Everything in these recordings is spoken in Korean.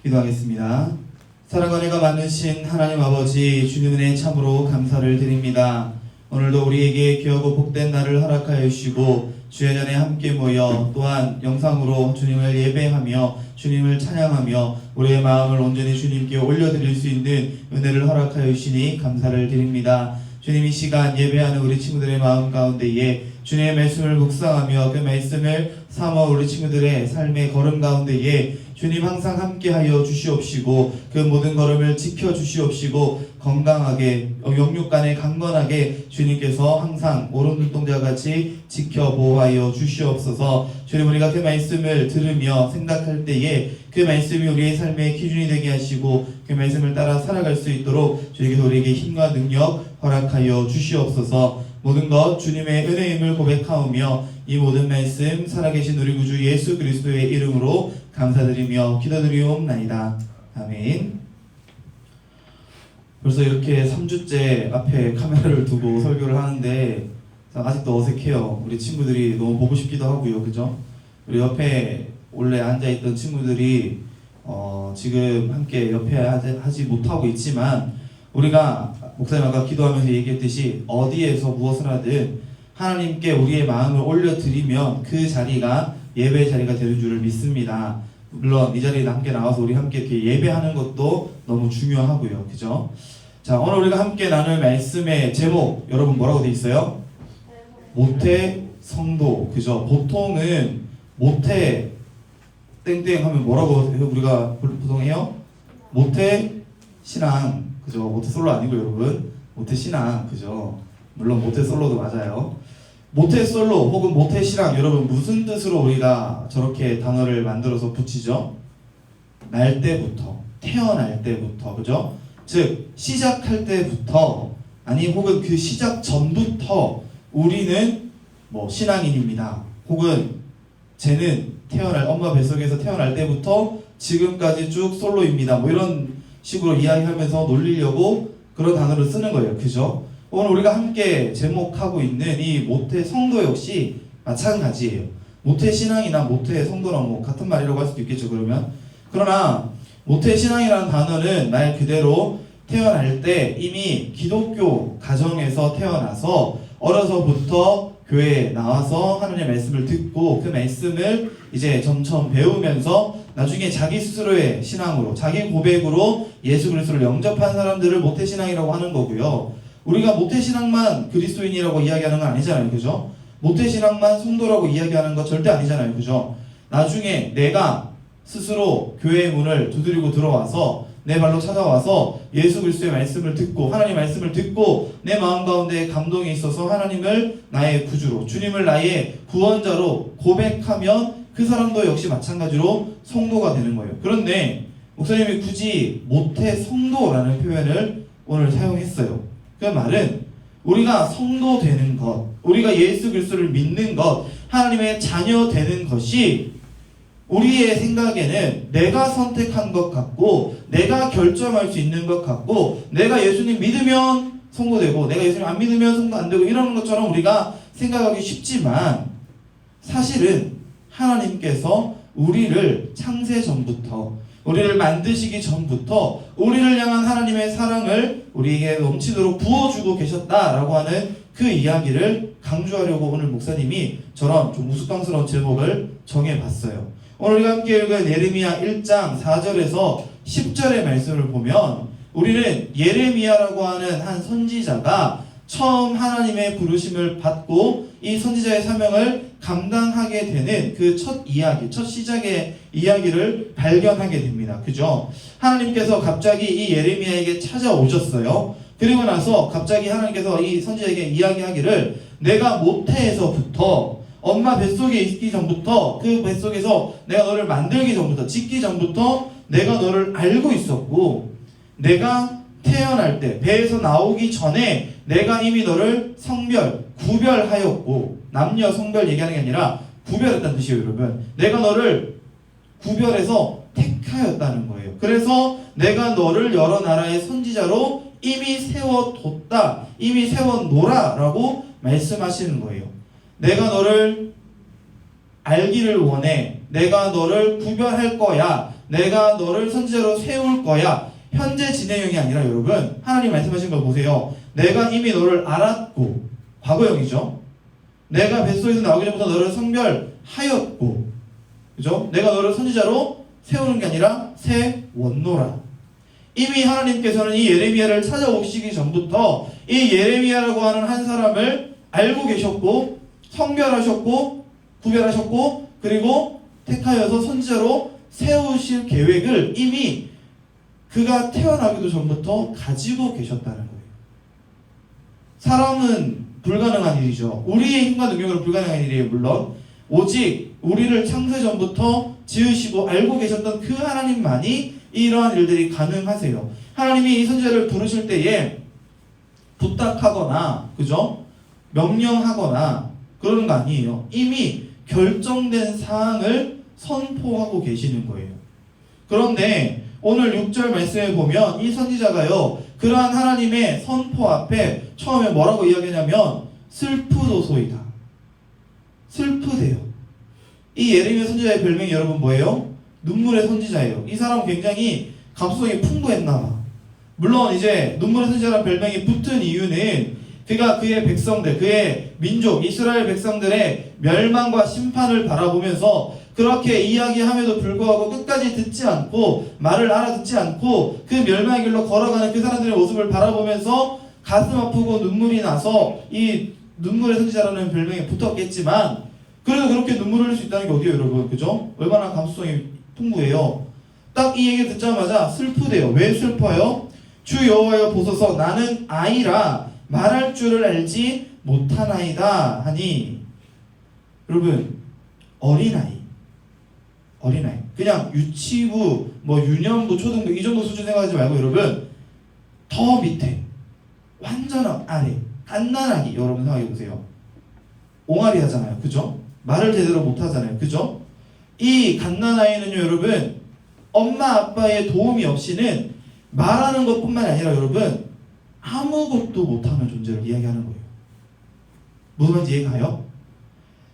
기도하겠습니다. 사랑과 은혜가 많으신 하나님 아버지, 주님 은혜 참으로 감사를 드립니다. 오늘도 우리에게 귀하고 복된 날을 허락하여 주시고 주의 전에 함께 모여 또한 영상으로 주님을 예배하며 주님을 찬양하며 우리의 마음을 온전히 주님께 올려드릴 수 있는 은혜를 허락하여 주시니 감사를 드립니다. 주님, 이 시간 예배하는 우리 친구들의 마음 가운데에 주님의 말씀을 묵상하며 그 말씀을 삼아 우리 친구들의 삶의 걸음 가운데에 주님 항상 함께하여 주시옵시고 그 모든 걸음을 지켜주시옵시고 건강하게 영육간에 강건하게 주님께서 항상 오른 눈동자 같이 지켜 보호하여 주시옵소서. 주님, 우리가 그 말씀을 들으며 생각할 때에 그 말씀이 우리의 삶의 기준이 되게 하시고 그 말씀을 따라 살아갈 수 있도록 주님께서 우리에게 힘과 능력 허락하여 주시옵소서. 모든 것 주님의 은혜임을 고백하오며 이 모든 말씀 살아계신 우리 구주 예수 그리스도의 이름으로 감사드리며 기도드리옵나이다. 아멘. 벌써 이렇게 3주째 앞에 카메라를 두고 설교를 하는데 아직도 어색해요. 우리 친구들이 너무 보고 싶기도 하고요. 그죠? 우리 옆에 원래 앉아있던 친구들이 지금 함께 옆에 하지 못하고 있지만 우리가 목사님 아까 기도하면서 얘기했듯이 어디에서 무엇을 하든 하나님께 우리의 마음을 올려드리면 그 자리가 예배 자리가 되는 줄을 믿습니다. 물론 이 자리에 함께 나와서 우리 함께 이렇게 예배하는 것도 너무 중요하고요. 그죠? 자, 오늘 우리가 함께 나눌 말씀의 제목 여러분 뭐라고 돼 있어요? 모태 성도. 그죠? 보통은 모태 땡땡 하면 뭐라고 우리가 보통 해요? 모태 신앙. 그죠? 모태 솔로 아니고 여러분 모태 신앙. 그죠? 물론 모태 솔로도 맞아요. 모태 솔로 혹은 모태 신앙, 여러분 무슨 뜻으로 우리가 저렇게 단어를 만들어서 붙이죠? 날 때부터, 태어날 때부터, 그죠? 즉 시작할 때부터, 아니 혹은 그 시작 전부터 우리는 뭐 신앙인입니다. 혹은 쟤는 엄마 뱃속에서 태어날 때부터 지금까지 쭉 솔로입니다. 뭐 이런 식으로 이야기하면서 놀리려고 그런 단어를 쓰는 거예요. 그죠? 오늘 우리가 함께 제목하고 있는 이 모태 성도 역시 마찬가지예요. 모태 신앙이나 모태 성도랑 뭐 같은 말이라고 할 수도 있겠죠. 그러나 모태 신앙이라는 단어는 말 그대로 태어날 때 이미 기독교 가정에서 태어나서 어려서부터 교회에 나와서 하나님의 말씀을 듣고 그 말씀을 이제 점점 배우면서 나중에 자기 스스로의 신앙으로, 자기 고백으로 예수 그리스도를 영접한 사람들을 모태신앙이라고 하는 거고요. 우리가 모태신앙만 그리스도인이라고 이야기하는 건 아니잖아요. 그죠? 모태신앙만 성도라고 이야기하는 거 절대 아니잖아요. 그죠? 나중에 내가 스스로 교회의 문을 두드리고 들어와서 내 발로 찾아와서 예수 그리스도의 말씀을 듣고 하나님 말씀을 듣고 내 마음 가운데 감동이 있어서 하나님을 나의 구주로, 주님을 나의 구원자로 고백하면 그 사람도 역시 마찬가지로 성도가 되는 거예요. 그런데 목사님이 굳이 모태 성도라는 표현을 오늘 사용했어요. 그 말은 우리가 성도 되는 것, 우리가 예수 그리스도를 믿는 것, 하나님의 자녀 되는 것이 우리의 생각에는 내가 선택한 것 같고 내가 결정할 수 있는 것 같고 내가 예수님 믿으면 성도되고 내가 예수님 안 믿으면 성도 안 되고 이러는 것처럼 우리가 생각하기 쉽지만 사실은 하나님께서 우리를 창세 전부터 우리를 만드시기 전부터 우리를 향한 하나님의 사랑을 우리에게 넘치도록 부어주고 계셨다라고 하는 그 이야기를 강조하려고 오늘 목사님이 저런 좀 우스꽝스러운 제목을 정해봤어요. 오늘 우리가 함께 읽은 예레미야 1장 4절에서 10절의 말씀을 보면 우리는 예레미야라고 하는 한 선지자가 처음 하나님의 부르심을 받고 이 선지자의 사명을 감당하게 되는 그 첫 이야기, 첫 시작의 이야기를 발견하게 됩니다. 그죠? 하나님께서 갑자기 이 예레미야에게 찾아오셨어요. 그리고 나서 갑자기 하나님께서 이 선지자에게 이야기하기를 내가 모태에서부터 엄마 뱃속에 있기 전부터 그 뱃속에서 내가 너를 만들기 전부터 짓기 전부터 내가 너를 알고 있었고 내가 태어날 때 배에서 나오기 전에 내가 이미 너를 구별하였고 남녀 성별 얘기하는 게 아니라 구별했다는 뜻이에요. 여러분 내가 너를 구별해서 택하였다는 거예요. 그래서 내가 너를 여러 나라의 선지자로 이미 세워뒀다 이미 세워놓으라 라고 말씀하시는 거예요. 내가 너를 알기를 원해 내가 너를 구별할 거야. 내가 너를 선지자로 세울 거야. 현재 진행형이 아니라 여러분 하나님 말씀하신 걸 보세요. 내가 이미 너를 알았고, 과거형이죠. 내가 뱃속에서 나오기 전부터 너를 성별하였고, 그죠? 내가 너를 선지자로 세우는 게 아니라 세웠노라. 이미 하나님께서는 이 예레미야를 찾아오시기 전부터 이 예레미야라고 하는 한 사람을 알고 계셨고, 성별하셨고, 구별하셨고, 그리고 택하여서 선지자로 세우실 계획을 이미 그가 태어나기도 전부터 가지고 계셨다는 거예요. 사람은 불가능한 일이죠. 우리의 힘과 능력으로 불가능한 일이에요. 물론 오직 우리를 창세 전부터 지으시고 알고 계셨던 그 하나님만이 이러한 일들이 가능하세요. 하나님이 이 선지자를 부르실 때에 부탁하거나, 그죠? 명령하거나 그러는 거 아니에요. 이미 결정된 사항을 선포하고 계시는 거예요. 그런데 오늘 6절 말씀에 보면 이 선지자가요, 그러한 하나님의 선포 앞에 처음에 뭐라고 이야기하냐면 슬프도소이다. 슬프대요. 이 예레미야 선지자의 별명이 여러분 뭐예요? 눈물의 선지자예요. 이 사람은 굉장히 감수성이 풍부했나 봐. 물론 이제 눈물의 선지자라는 별명이 붙은 이유는 그가 그의 백성들, 그의 민족, 이스라엘 백성들의 멸망과 심판을 바라보면서 그렇게 이야기함에도 불구하고 끝까지 듣지 않고 말을 알아듣지 않고 그 멸망의 길로 걸어가는 그 사람들의 모습을 바라보면서 가슴 아프고 눈물이 나서 이 눈물의 선지자라는 별명이 붙었겠지만, 그래도 그렇게 눈물을 흘릴 수 있다는 게 어디예요, 여러분? 그죠? 얼마나 감수성이 풍부해요. 딱 이 얘기를 듣자마자 슬프대요. 왜 슬퍼요? 주 여호와여 보소서, 나는 아이라 말할 줄을 알지 못하나이다 하니. 여러분, 어린아이, 그냥 유치부, 유년부, 초등부 이 정도 수준 생각하지 말고 여러분, 더 밑에 완전 아래 갓난아기 여러분 생각해 보세요. 옹알이 하잖아요, 그죠? 말을 제대로 못 하잖아요, 그죠? 이 갓난아이는요 여러분, 엄마 아빠의 도움이 없이는 말하는 것뿐만 아니라 여러분 아무것도 못하는 존재를 이야기하는 거예요. 무슨 말인지 이해가요?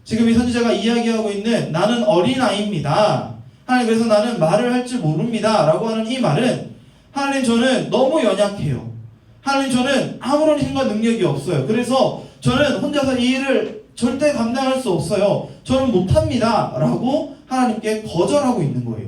지금 이 선지자가 이야기하고 있는 나는 어린아이입니다, 하나님 그래서 나는 말을 할 줄 모릅니다 라고 하는 이 말은, 하나님 저는 너무 연약해요, 하나님 저는 아무런 힘과 능력이 없어요, 그래서 저는 혼자서 이 일을 절대 감당할 수 없어요, 저는 못합니다 라고 하나님께 거절하고 있는 거예요.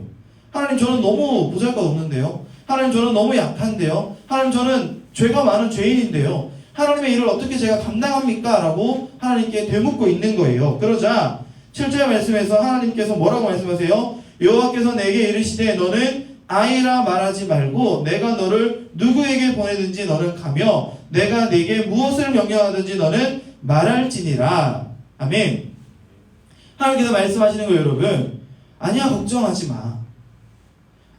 하나님 저는 너무 보잘것없는데요, 하나님 저는 너무 약한데요, 하나님 저는 죄가 많은 죄인인데요, 하나님의 일을 어떻게 제가 감당합니까? 라고 하나님께 되묻고 있는 거예요. 그러자 7절 말씀에서 하나님께서 뭐라고 말씀하세요? 여호와께서 내게 이르시되 너는 아이라 말하지 말고 내가 너를 누구에게 보내든지 너는 가며 내가 네게 무엇을 명령하든지 너는 말할지니라. 아멘. 하나님께서 말씀하시는 거예요, 여러분. 아니야, 걱정하지 마.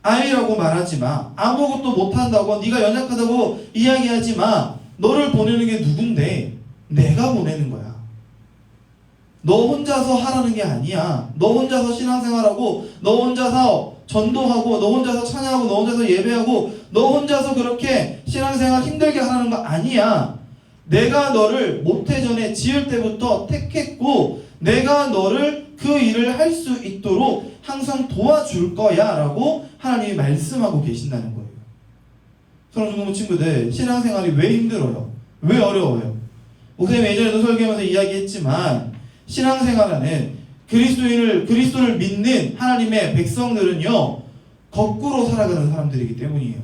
아이라고 말하지 마. 아무것도 못한다고, 네가 연약하다고 이야기하지 마. 너를 보내는 게 누군데? 내가 보내는 거야. 너 혼자서 하라는 게 아니야. 너 혼자서 신앙생활하고, 너 혼자서 전도하고, 너 혼자서 찬양하고, 너 혼자서 예배하고, 너 혼자서 그렇게 신앙생활 힘들게 하라는 거 아니야. 내가 너를 모태전에 지을 때부터 택했고, 내가 너를 그 일을 할 수 있도록 항상 도와줄 거야 라고 하나님이 말씀하고 계신다는 거예요. 사랑하는 친구들, 신앙생활이 왜 힘들어요? 왜 어려워요? 목사님 예전에도 설교하면서 이야기했지만, 신앙생활하는 그리스도를 믿는 하나님의 백성들은요, 거꾸로 살아가는 사람들이기 때문이에요.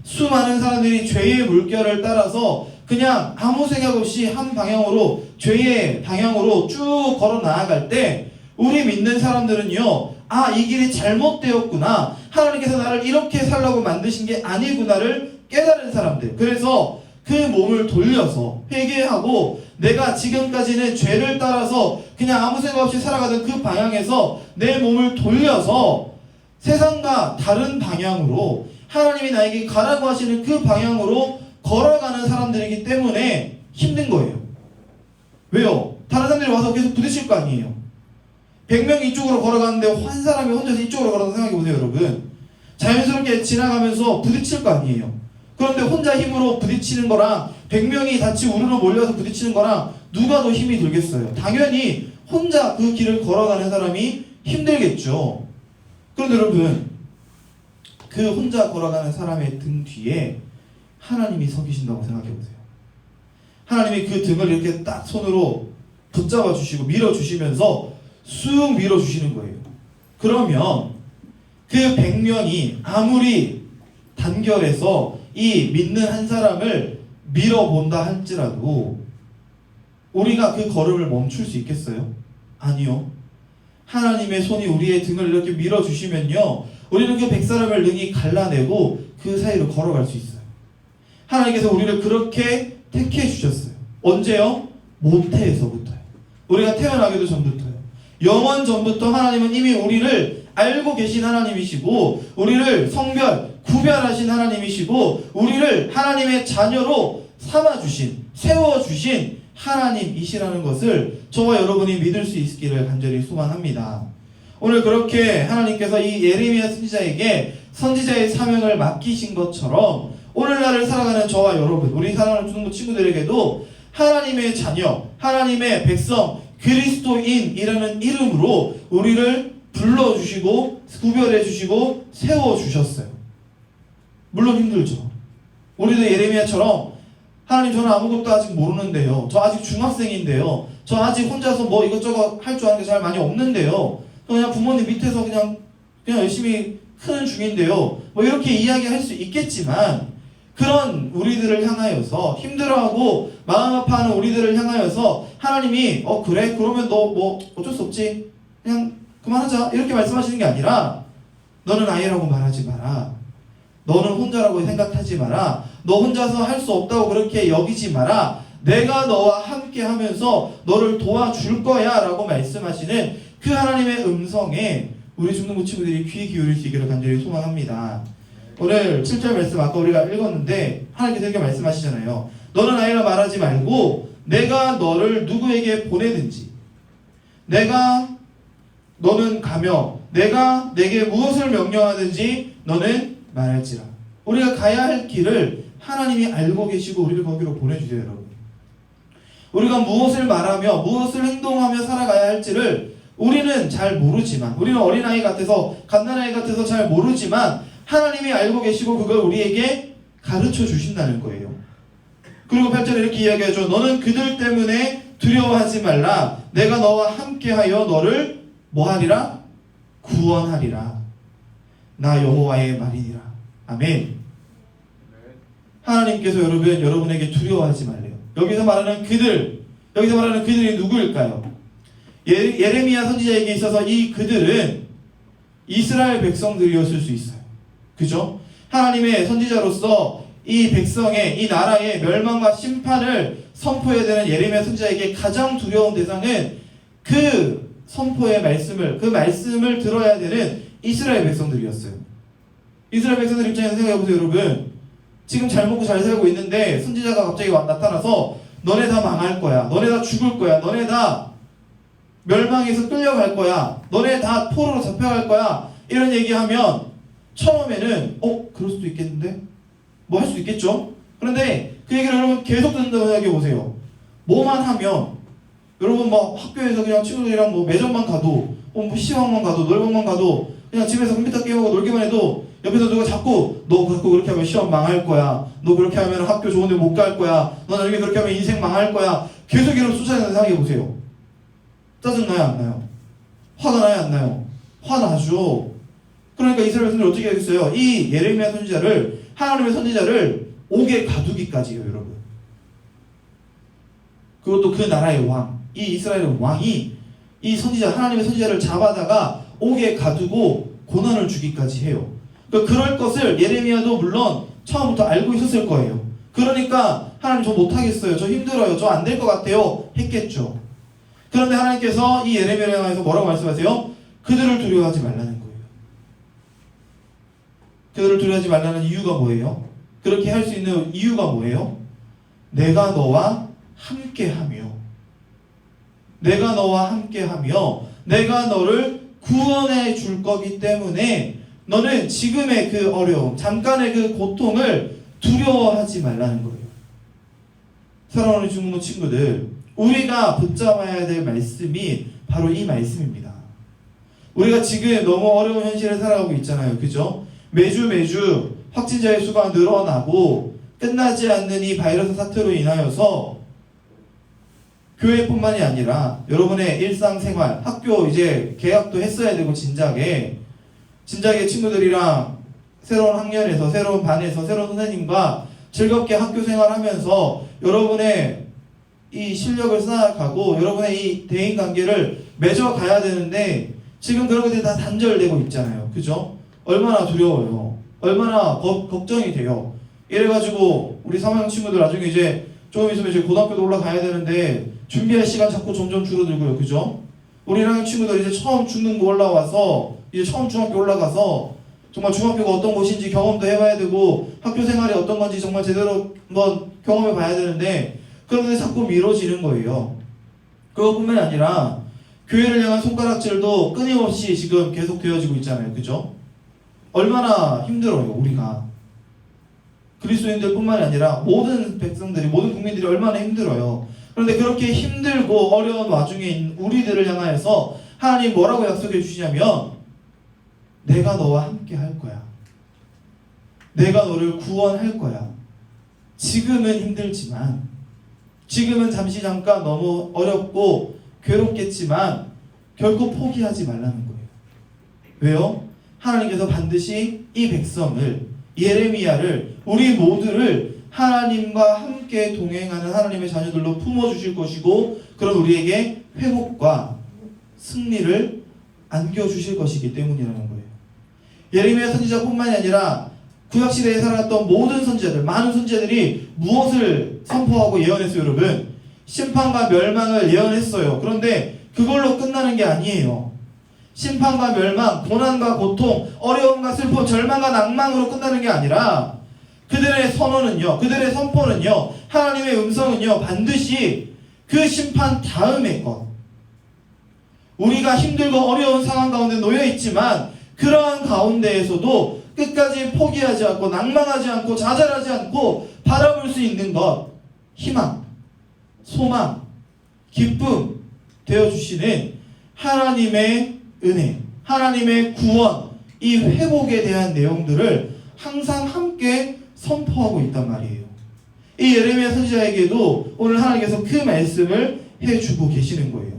수많은 사람들이 죄의 물결을 따라서 그냥 아무 생각 없이 한 방향으로, 죄의 방향으로 쭉 걸어 나아갈 때, 우리 믿는 사람들은요, 아, 이 길이 잘못되었구나, 하나님께서 나를 이렇게 살라고 만드신 게 아니구나를 깨달은 사람들. 그래서 그 몸을 돌려서 회개하고, 내가 지금까지는 죄를 따라서 그냥 아무 생각 없이 살아가던 그 방향에서 내 몸을 돌려서 세상과 다른 방향으로, 하나님이 나에게 가라고 하시는 그 방향으로 걸어가는 사람들이기 때문에 힘든 거예요. 왜요? 다른 사람들이 와서 계속 부딪힐 거 아니에요. 100명이 이쪽으로 걸어가는데 한 사람이 혼자서 이쪽으로 걸어서 생각해보세요, 여러분. 자연스럽게 지나가면서 부딪힐 거 아니에요. 그런데 혼자 힘으로 부딪히는 거랑 100명이 같이 우르르 몰려서 부딪히는 거랑 누가 더 힘이 들겠어요? 당연히 혼자 그 길을 걸어가는 사람이 힘들겠죠. 그런데 여러분, 그 혼자 걸어가는 사람의 등 뒤에 하나님이 서 계신다고 생각해 보세요. 하나님이 그 등을 이렇게 딱 손으로 붙잡아 주시고 밀어 주시면서 쑥 밀어 주시는 거예요. 그러면 그 100명이 아무리 단결해서 이 믿는 한 사람을 밀어본다 할지라도 우리가 그 걸음을 멈출 수 있겠어요? 아니요. 하나님의 손이 우리의 등을 이렇게 밀어주시면요, 우리는 그 100사람을 능히 갈라내고 그 사이로 걸어갈 수 있어요. 하나님께서 우리를 그렇게 택해 주셨어요. 언제요? 모태에서부터요. 우리가 태어나기도 전부터요. 영원 전부터 하나님은 이미 우리를 알고 계신 하나님이시고, 우리를 성별, 구별하신 하나님이시고, 우리를 하나님의 자녀로 삼아주신, 세워주신 하나님이시라는 것을 저와 여러분이 믿을 수 있기를 간절히 소망합니다. 오늘 그렇게 하나님께서 이 예레미야 선지자에게 선지자의 사명을 맡기신 것처럼 오늘날을 살아가는 저와 여러분, 우리 사랑하는 중고 친구들에게도 하나님의 자녀, 하나님의 백성, 그리스도인이라는 이름으로 우리를 불러주시고 구별해주시고 세워주셨어요. 물론 힘들죠. 우리도 예레미야처럼 하나님, 저는 아무것도 아직 모르는데요. 저 아직 중학생인데요. 저 아직 혼자서 뭐 이것저것 할 줄 아는 게 잘 많이 없는데요. 그냥 부모님 밑에서 그냥 열심히 크는 중인데요. 뭐 이렇게 이야기할 수 있겠지만, 그런 우리들을 향하여서, 힘들어하고 마음 아파하는 우리들을 향하여서 하나님이 그래? 그러면 너 뭐 어쩔 수 없지. 그냥 그만하자. 이렇게 말씀하시는 게 아니라, 너는 아이라고 말하지 마라. 너는 혼자라고 생각하지 마라. 너 혼자서 할 수 없다고 그렇게 여기지 마라. 내가 너와 함께 하면서 너를 도와줄 거야 라고 말씀하시는 그 하나님의 음성에 우리 중등부 친구들이 귀 기울일 수 있기를 간절히 소망합니다. 오늘 7절 말씀 아까 우리가 읽었는데 하나님께서 이렇게 말씀하시잖아요. 너는 아이라 말하지 말고 내가 너를 누구에게 보내든지, 너는 가며 내가 내게 무엇을 명령하든지 너는 말할지라. 우리가 가야 할 길을 하나님이 알고 계시고 우리를 거기로 보내주세요, 여러분. 우리가 무엇을 말하며 무엇을 행동하며 살아가야 할지를 우리는 잘 모르지만, 우리는 어린아이 같아서 갓난아이 같아서 잘 모르지만 하나님이 알고 계시고 그걸 우리에게 가르쳐 주신다는 거예요. 그리고 8절에 이렇게 이야기하죠. 너는 그들 때문에 두려워하지 말라. 내가 너와 함께하여 너를 뭐하리라? 구원하리라. 나 여호와의 말이니라. 아멘. 하나님께서 여러분에게 두려워하지 말래요. 여기서 말하는 그들이 누구일까요? 예레미야 선지자에게 있어서 이 그들은 이스라엘 백성들이었을 수 있어요. 그죠? 하나님의 선지자로서 이 백성의, 이 나라의 멸망과 심판을 선포해야 되는 예레미야 선지자에게 가장 두려운 대상은 그 선포의 말씀을, 그 말씀을 들어야 되는 이스라엘 백성들이었어요. 이스라엘 백성들 입장에서 생각해보세요, 여러분. 지금 잘 먹고 잘 살고 있는데 선지자가 갑자기 나타나서 너네 다 망할 거야, 너네 다 죽을 거야, 너네 다 멸망해서 끌려갈 거야, 너네 다 포로로 잡혀갈 거야, 이런 얘기하면 처음에는 그럴 수도 있겠는데? 뭐 할 수도 있겠죠? 그런데 그 얘기를 여러분 계속 듣는다고 생각해보세요. 뭐만 하면, 여러분 뭐 학교에서 그냥 친구들이랑 뭐 매점만 가도, 뭐 PC방만 가도, 놀이방만 가도, 그냥 집에서 컴퓨터 게임하고 놀기만 해도 옆에서 누가 자꾸 너 그렇게 하면 시험 망할 거야, 너 그렇게 하면 학교 좋은 데 못 갈 거야, 너 나중에 그렇게 하면 인생 망할 거야, 계속 이런 쫓아내는 생각해보세요. 짜증나요, 안 나요? 화가 나요, 안 나요? 화나죠. 그러니까 이스라엘 백성들이 어떻게 하겠어요? 이 예레미야 선지자를, 하나님의 선지자를 옥에 가두기까지요, 여러분. 그것도 그 나라의 왕, 이 이스라엘의 왕이 이 선지자, 하나님의 선지자를 잡아다가 옥에 가두고 고난을 주기까지 해요. 그러니까 그럴 것을 예레미야도 물론 처음부터 알고 있었을 거예요. 그러니까 하나님, 저 못하겠어요, 저 힘들어요, 저 안 될 것 같아요 했겠죠. 그런데 하나님께서 이 예레미야에 대해서 뭐라고 말씀하세요? 그들을 두려워하지 말라는 거예요. 그들을 두려워하지 말라는 이유가 뭐예요? 그렇게 할 수 있는 이유가 뭐예요? 내가 너와 함께하며, 내가 너와 함께하며 내가 너를 구원해 줄 거기 때문에 너는 지금의 그 어려움, 잠깐의 그 고통을 두려워하지 말라는 거예요. 사랑하는 중국어 친구들, 우리가 붙잡아야 될 말씀이 바로 이 말씀입니다. 우리가 지금 너무 어려운 현실을 살아가고 있잖아요. 그죠? 매주 확진자의 수가 늘어나고 끝나지 않는 이 바이러스 사태로 인하여서 교회뿐만이 아니라 여러분의 일상생활, 학교 이제 개학도 했어야 되고 진작에 친구들이랑 새로운 학년에서 새로운 반에서 새로운 선생님과 즐겁게 학교 생활하면서 여러분의 이 실력을 쌓아가고 여러분의 이 대인관계를 맺어가야 되는데 지금 그런 것들이 다 단절되고 있잖아요. 그죠? 얼마나 두려워요. 얼마나 걱정이 돼요. 이래가지고 우리 3학년 친구들 나중에 이제 조금 있으면 이제 고등학교도 올라가야 되는데 준비할 시간 자꾸 점점 줄어들고요. 그죠? 우리 1학년 친구들 이제 처음 중등부 올라와서 이제 처음 중학교 올라가서 정말 중학교가 어떤 곳인지 경험도 해봐야 되고 학교 생활이 어떤 건지 정말 제대로 한번 경험해 봐야 되는데 그런데 자꾸 미뤄지는 거예요. 그것뿐만 아니라 교회를 향한 손가락질도 끊임없이 지금 계속 되어지고 있잖아요. 그죠? 얼마나 힘들어요. 우리가 그리스도인들뿐만 아니라 모든 백성들이 모든 국민들이 얼마나 힘들어요. 그런데 그렇게 힘들고 어려운 와중에 있는 우리들을 향하여서 하나님 뭐라고 약속해 주시냐면 내가 너와 함께 할 거야. 내가 너를 구원할 거야. 지금은 힘들지만 지금은 잠시 잠깐 너무 어렵고 괴롭겠지만 결코 포기하지 말라는 거예요. 왜요? 하나님께서 반드시 이 백성을 예레미야를 우리 모두를 하나님과 함께 동행하는 하나님의 자녀들로 품어주실 것이고 그런 우리에게 회복과 승리를 안겨주실 것이기 때문이라는 거예요. 예레미야 선지자뿐만이 아니라 구약시대에 살았던 모든 선지자들, 많은 선지자들이 무엇을 선포하고 예언했어요, 여러분? 심판과 멸망을 예언했어요. 그런데 그걸로 끝나는 게 아니에요. 심판과 멸망, 고난과 고통, 어려움과 슬픔, 절망과 낭망으로 끝나는 게 아니라 그들의 선언은요, 그들의 선포는요, 하나님의 음성은요, 반드시 그 심판 다음의 것. 우리가 힘들고 어려운 상황 가운데 놓여있지만 그러한 가운데에서도 끝까지 포기하지 않고 낭망하지 않고 좌절하지 않고 바라볼 수 있는 것, 희망, 소망, 기쁨 되어주시는 하나님의 은혜, 하나님의 구원, 이 회복에 대한 내용들을 항상 함께 선포하고 있단 말이에요. 이 예레미야 선지자에게도 오늘 하나님께서 그 말씀을 해주고 계시는 거예요.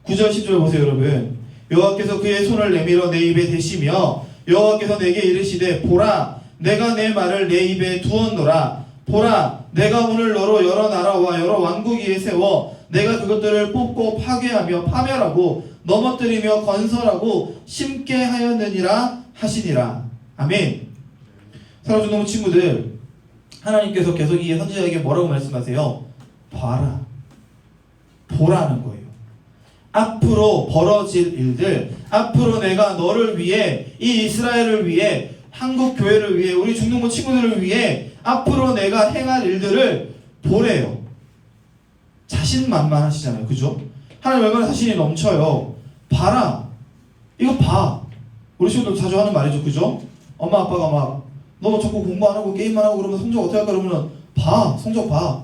9절 10절 보세요, 여러분. 여호와께서 그의 손을 내밀어 내 입에 대시며 여호와께서 내게 이르시되 보라 내가 내 말을 내 입에 두었노라. 보라 내가 오늘 너로 여러 나라와 여러 왕국 위에 세워 내가 그것들을 뽑고 파괴하며 파멸하고 넘어뜨리며 건설하고 심게 하였느니라 하시니라. 아멘. 사랑하는 너무 친구들, 하나님께서 계속 이 선지자에게 뭐라고 말씀하세요? 봐라, 보라는 거예요. 앞으로 벌어질 일들, 앞으로 내가 너를 위해, 이 이스라엘을 위해, 한국 교회를 위해, 우리 중동부 친구들을 위해 앞으로 내가 행할 일들을 보래요. 자신만만하시잖아요. 그죠? 하나님 얼마나 자신이 넘쳐요. 봐라. 이거 봐. 우리 친구들 자주 하는 말이죠. 그죠? 엄마 아빠가 막 너 자꾸 공부 안 하고 게임만 하고 그러면 성적 어떻게 할까? 그러면 봐. 성적 봐.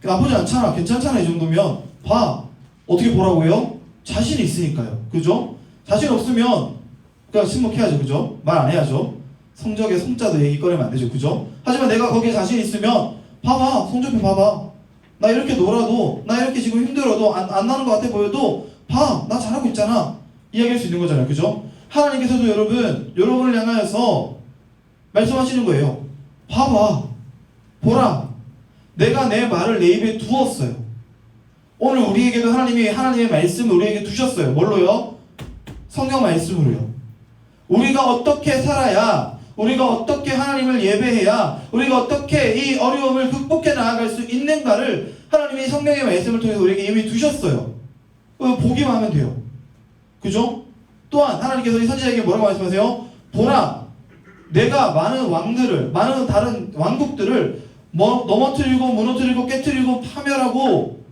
나쁘지 않잖아. 괜찮잖아. 이 정도면 봐. 어떻게 보라고요? 자신이 있으니까요. 그죠? 자신 없으면 그냥 침묵해야죠. 그죠? 말 안 해야죠. 성적에 성자도 얘기 꺼내면 안 되죠. 그죠? 하지만 내가 거기에 자신 있으면 봐봐. 성적표 봐봐. 나 이렇게 놀아도, 나 이렇게 지금 힘들어도 안 나는 것 같아 보여도 봐. 나 잘하고 있잖아. 이야기할 수 있는 거잖아요. 그죠? 하나님께서도 여러분을 향하여서 말씀하시는 거예요. 봐봐. 보라. 내가 내 말을 내 입에 두었어요. 오늘 우리에게도 하나님이 하나님의 말씀을 우리에게 두셨어요. 뭘로요? 성경 말씀으로요. 우리가 어떻게 살아야, 우리가 어떻게 하나님을 예배해야, 우리가 어떻게 이 어려움을 극복해 나아갈 수 있는가를 하나님이 성경의 말씀을 통해서 우리에게 이미 두셨어요. 보기만 하면 돼요. 그죠? 또한 하나님께서 이 선지자에게 뭐라고 말씀하세요? 보라, 내가 많은 왕들을, 많은 다른 왕국들을 넘어뜨리고 무너뜨리고 깨뜨리고 파멸하고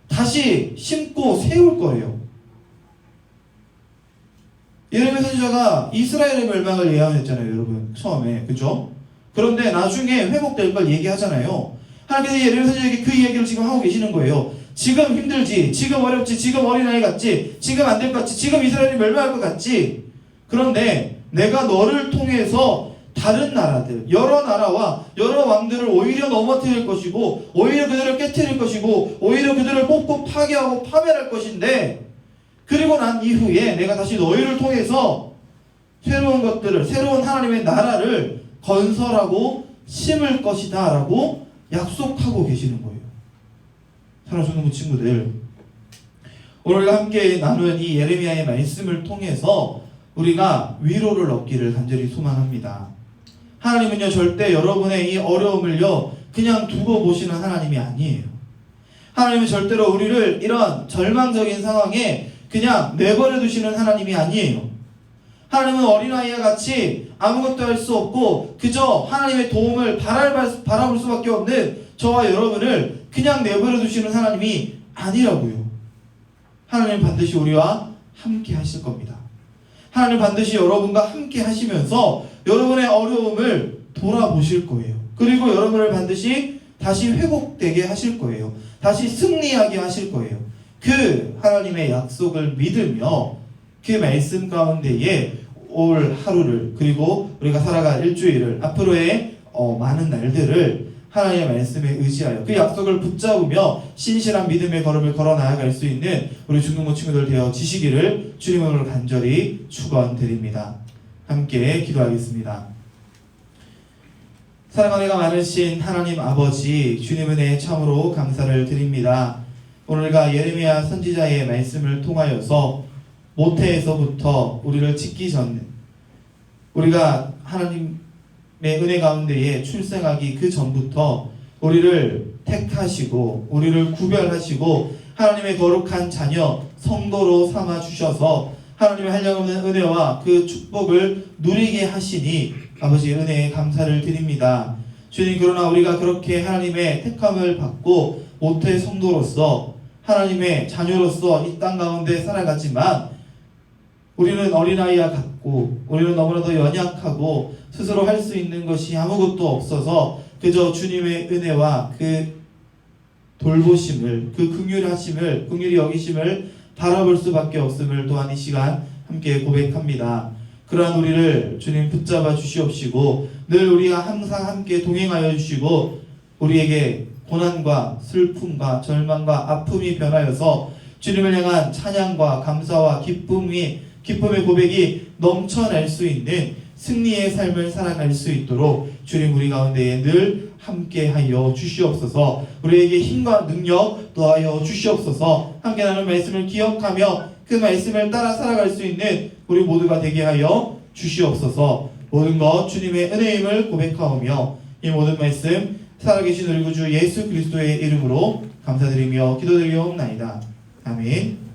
다시 심고 세울 거예요. 예레미야 선지자가 이스라엘의 멸망을 예언했잖아요, 여러분. 처음에. 그죠? 그런데 나중에 회복될 걸 얘기하잖아요. 하나님께서 예레미야 선지자에게 그 얘기를 지금 하고 계시는 거예요. 지금 힘들지, 지금 어렵지, 지금 어린아이 같지, 지금 안 될 것 같지, 지금 이스라엘이 멸망할 것 같지. 그런데 내가 너를 통해서 다른 나라들, 여러 나라와 여러 왕들을 오히려 넘어뜨릴 것이고, 오히려 그들을 깨뜨릴 것이고, 오히려 그들을 뽑고 파괴하고 파멸할 것인데, 그리고 난 이후에 내가 다시 너희를 통해서 새로운 것들을, 새로운 하나님의 나라를 건설하고 심을 것이다 라고 약속하고 계시는 거예요. 사랑하는 친구들, 오늘 우리가 함께 나눈 이 예레미야의 말씀을 통해서 우리가 위로를 얻기를 간절히 소망합니다. 하나님은요, 절대 여러분의 이 어려움을요 그냥 두고 보시는 하나님이 아니에요. 하나님은 절대로 우리를 이런 절망적인 상황에 그냥 내버려 두시는 하나님이 아니에요. 하나님은 어린아이와 같이 아무것도 할 수 없고 그저 하나님의 도움을 바라볼 수밖에 없는 저와 여러분을 그냥 내버려 두시는 하나님이 아니라고요. 하나님은 반드시 우리와 함께 하실 겁니다. 하나님 반드시 여러분과 함께 하시면서 여러분의 어려움을 돌아보실 거예요. 그리고 여러분을 반드시 다시 회복되게 하실 거예요. 다시 승리하게 하실 거예요. 그 하나님의 약속을 믿으며 그 말씀 가운데에 올 하루를, 그리고 우리가 살아갈 일주일을, 앞으로의 많은 날들을 하나님의 말씀에 의지하여 그 약속을 붙잡으며 신실한 믿음의 걸음을 걸어 나아갈 수 있는 우리 중동부 친구들 되어지시기를 주님으로 간절히 축원드립니다. 함께 기도하겠습니다. 사랑과 은혜가 많으신 하나님 아버지, 주님 은혜에 참으로 감사를 드립니다. 오늘과 예레미야 선지자의 말씀을 통하여서 모태에서부터 우리를 짓기 전, 우리가 하나님의 은혜 가운데에 출생하기 그 전부터 우리를 택하시고 우리를 구별하시고 하나님의 거룩한 자녀 성도로 삼아 주셔서 하나님의 한량없는 은혜와 그 축복을 누리게 하시니 아버지 은혜에 감사를 드립니다. 주님, 그러나 우리가 그렇게 하나님의 택함을 받고 모태 성도로서 하나님의 자녀로서 이 땅 가운데 살아가지만 우리는 어린아이와 같고 우리는 너무나도 연약하고 스스로 할 수 있는 것이 아무것도 없어서 그저 주님의 은혜와 그 돌보심을, 그 긍휼하심을, 긍휼히 여기심을 바라볼 수밖에 없음을 또한 이 시간 함께 고백합니다. 그러한 우리를 주님 붙잡아 주시옵시고 늘 우리가 항상 함께 동행하여 주시고 우리에게 고난과 슬픔과 절망과 아픔이 변하여서 주님을 향한 찬양과 감사와 기쁨의 고백이 넘쳐날 수 있는 승리의 삶을 살아갈 수 있도록 주님 우리 가운데에 늘 함께하여 주시옵소서. 우리에게 힘과 능력 더하여 주시옵소서. 함께 나눈 말씀을 기억하며 그 말씀을 따라 살아갈 수 있는 우리 모두가 되게 하여 주시옵소서. 모든 것 주님의 은혜임을 고백하오며 이 모든 말씀 살아계신 우리 구주 예수 그리스도의 이름으로 감사드리며 기도드리옵나이다. 아멘.